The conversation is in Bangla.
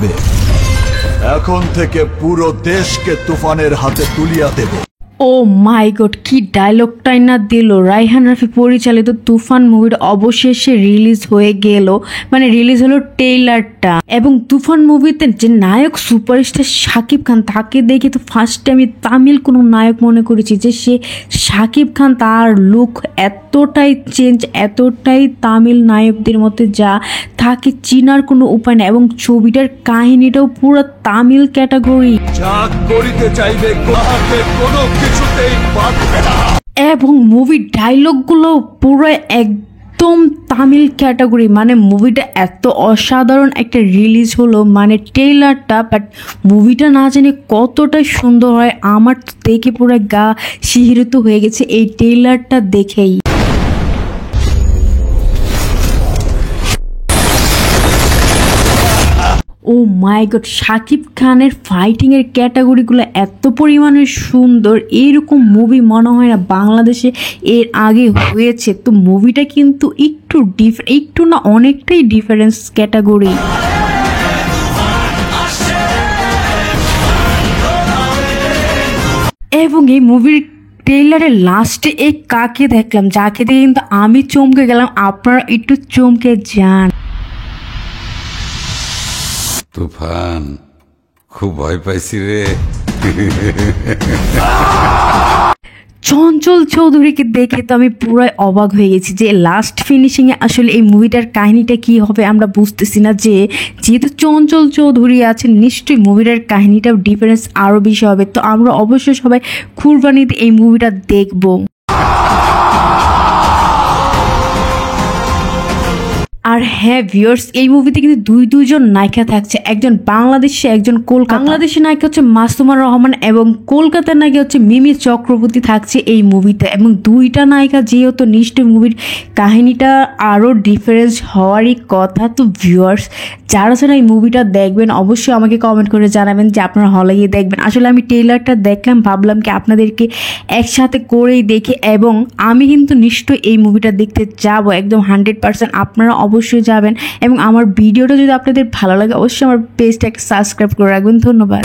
যাবে। এখন থেকে পুরো দেশকে তুফানের হাতে তুলিয়া দেব। ও মাই গড, কি ডায়লগটাই না দিল। রায়হান রাফি পরিচালিত তুফান মুভিটা অবশেষে রিলিজ হয়ে গেল, মানে রিলিজ হলো ট্রেইলারটা। এবং তুফান মুভিতে যে নায়ক সুপারস্টার শাকিব খান, তাকে দেখে তো ফার্স্টে আমি তামিল কোনো নায়ক মনে করেছি যে সে শাকিব খান। তার লুক এতটাই চেঞ্জ, এতটাই তামিল নায়কদের মধ্যে যা তাকে চিনার কোনো উপায় নেই। এবং ছবিটার কাহিনীটাও পুরো তামিল ক্যাটাগরি। যা করিতে চাইবে কোনো কিছুতেই পারবে না। এবং মুভির ডায়লগগুলো পুরো একদম তামিল ক্যাটাগরি। মানে মুভিটা এত অসাধারণ একটা রিলিজ হলো, মানে ট্রেইলারটা, বাট মুভিটা না জানি কতটা সুন্দর হয়। আমার তো দেখে পুরো গা শিহরিত হয়ে গেছে এই ট্রেইলারটা দেখেই। ও মাই গড, শাকিব খানের ফাইটিংয়ের ক্যাটাগরিগুলো এত পরিমাণে সুন্দর, এইরকম মুভি মনে হয় না বাংলাদেশে এর আগে হয়েছে। তো মুভিটা কিন্তু একটু না অনেকটাই ডিফারেন্স ক্যাটাগরি। এবং এই মুভির ট্রেইলারের লাস্টে এই কাকে দেখলাম, যাকে দেখে কিন্তু আমি চমকে গেলাম। আপনারা একটু চমকে যান। তুফান, খুব ভয় পাইছি রে। চঞ্চল চৌধুরীকে দেখে তো আমি পুরো অবাক হয়ে গেছি যে লাস্ট ফিনিশিংয়ে আসলে এই মুভিটার কাহিনীটা কি হবে আমরা বুঝতেছি না। যেহেতু চঞ্চল চৌধুরী আছেন, নিশ্চয়ই মুভিটার কাহিনীটাও ডিফারেন্স আরও বেশি হবে। তো আমরা অবশ্যই সবাই কুরবানিতে এই মুভিটা দেখবো। আর হ্যাঁ ভিউয়ার্স, এই মুভিতে কিন্তু দুইজন নায়িকা থাকছে, একজন বাংলাদেশে, একজন কলকাতা। বাংলাদেশের নায়িকা হচ্ছে মাসুমা রহমান এবং কলকাতার নায়িকা হচ্ছে মিমি চক্রবর্তী থাকছে এই মুভিতে। এবং দুইটা নায়িকা যেহেতু, নিশ্চয়ই মুভির কাহিনীটা আরও ডিফারেন্স হওয়ারই কথা। তো ভিউয়ার্স, যারা এই মুভিটা দেখবেন অবশ্যই আমাকে কমেন্ট করে জানাবেন যে আপনারা হলে গিয়ে দেখবেন। আসলে আমি ট্রেইলারটা দেখলাম, ভাবলাম কি আপনাদেরকে একসাথে করেই দেখে, এবং আমি কিন্তু নিশ্চয়ই এই মুভিটা দেখতে যাব একদম 100%। আপনারা অবশ্যই যাবেন। এবং আমার ভিডিওটা যদি আপনাদের ভালো লাগে অবশ্যই আমার পেজটাকে সাবস্ক্রাইব করে রাখবেন। ধন্যবাদ।